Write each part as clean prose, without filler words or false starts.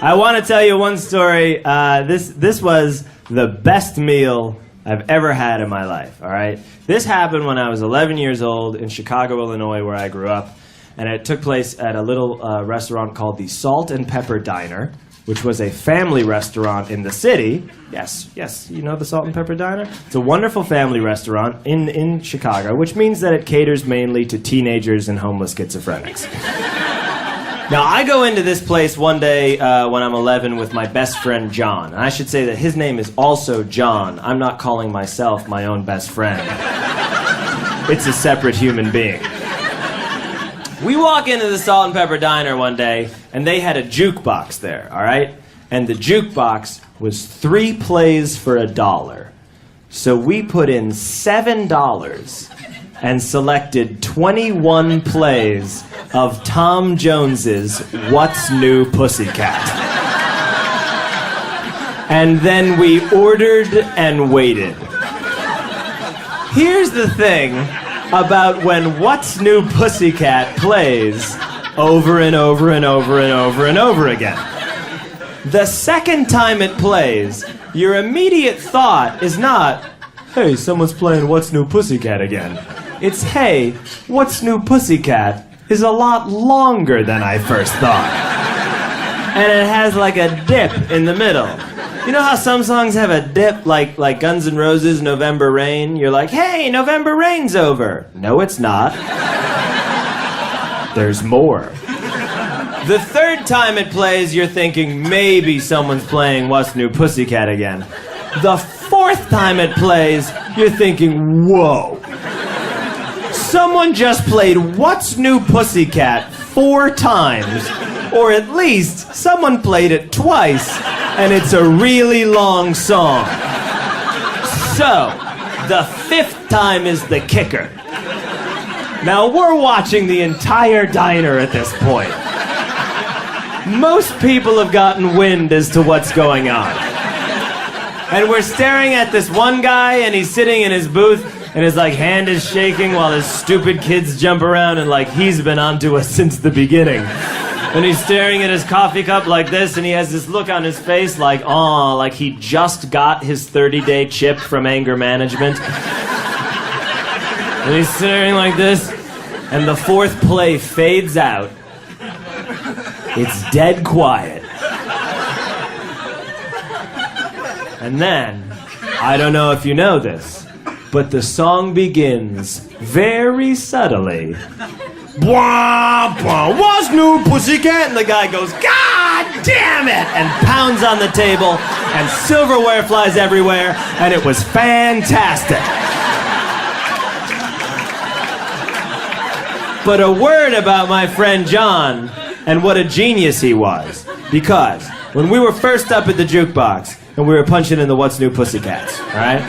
I want to tell you one story. This was the best meal I've ever had in my life, all right? This happened when I was 11 years old in Chicago, Illinois, where I grew up. And it took place at a little restaurant called the Salt and Pepper Diner, which was a family restaurant in the city. Yes, you know the Salt and Pepper Diner? It's a wonderful family restaurant in Chicago, which means that it caters mainly to teenagers and homeless schizophrenics. Now, I go into this place one day when I'm 11 with my best friend, John. And I should say that his name is also John. I'm not calling myself my own best friend. It's a separate human being. We walk into the Salt and Pepper Diner one day, and they had a jukebox there, all right? And the jukebox was 3 plays for $1. So we put in $7 and selected 21 plays of Tom Jones's What's New Pussycat. And then we ordered and waited. Here's the thing about when What's New Pussycat plays over and over and over and over and over again. The second time it plays, your immediate thought is not, hey, someone's playing What's New Pussycat again. It's, hey, What's New Pussycat is a lot longer than I first thought. And it has like a dip in the middle. You know how some songs have a dip, like Guns N' Roses' November Rain? You're like, hey, November Rain's over. No, it's not. There's more. The third time it plays, you're thinking maybe someone's playing What's New Pussycat again. The fourth time it plays, you're thinking, whoa. Someone just played What's New Pussycat 4 times, or at least someone played it twice, and it's a really long song. So, the 5th time is the kicker. Now, we're watching the entire diner at this point. Most people have gotten wind as to what's going on. And we're staring at this one guy, and he's sitting in his booth, and his hand is shaking while his stupid kids jump around, and he's been onto us since the beginning. And he's staring at his coffee cup like this, and he has this look on his face like he just got his 30-day chip from anger management. And he's staring like this, and the 4th play fades out. It's dead quiet. And then, I don't know if you know this, but the song begins very subtly. Bwah, bwah, What's New Pussycat? And the guy goes, God damn it! And pounds on the table, and silverware flies everywhere, and it was fantastic. But a word about my friend John and what a genius he was. Because when we were first up at the jukebox and we were punching in the What's New Pussycats, all right?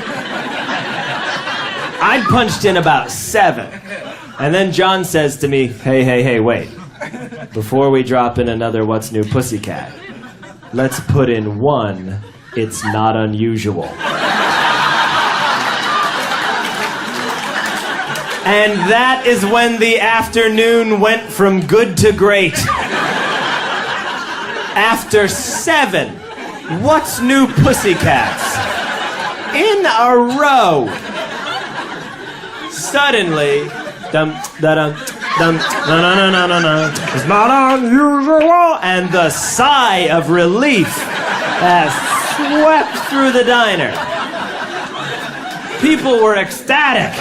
I'd punched in about 7. And then John says to me, hey, wait. Before we drop in another What's New Pussycat, let's put in 1 It's Not Unusual. And that is when the afternoon went from good to great. After 7 What's New Pussycats in a row, suddenly, it's not unusual, and the sigh of relief has swept through the diner. People were ecstatic.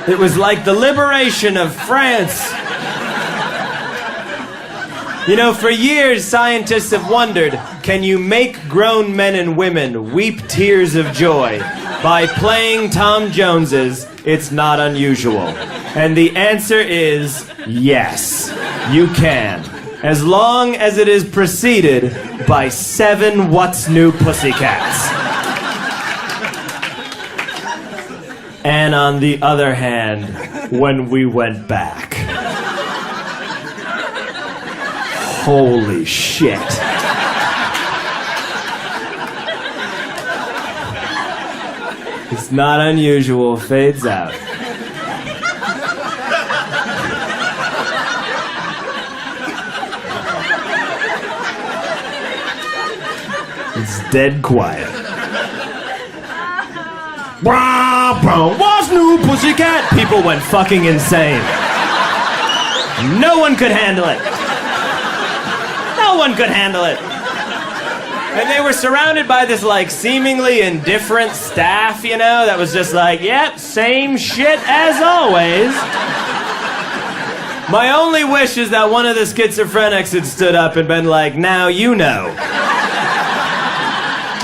It was like the liberation of France. You know, for years, scientists have wondered, can you make grown men and women weep tears of joy by playing Tom Jones's It's Not Unusual? And the answer is yes, you can. As long as it is preceded by 7 What's New Pussycats. And on the other hand, when we went back, holy shit. It's Not Unusual fades out. It's dead quiet. What's new, pussycat? People went fucking insane. No one could handle it. No one could handle it. And they were surrounded by this, like, seemingly indifferent staff, you know, that was just like, yep, same shit as always. My only wish is that one of the schizophrenics had stood up and been like, now you know.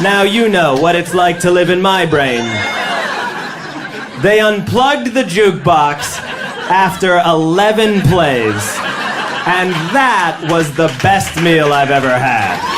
Now you know what it's like to live in my brain. They unplugged the jukebox after 11 plays. And that was the best meal I've ever had.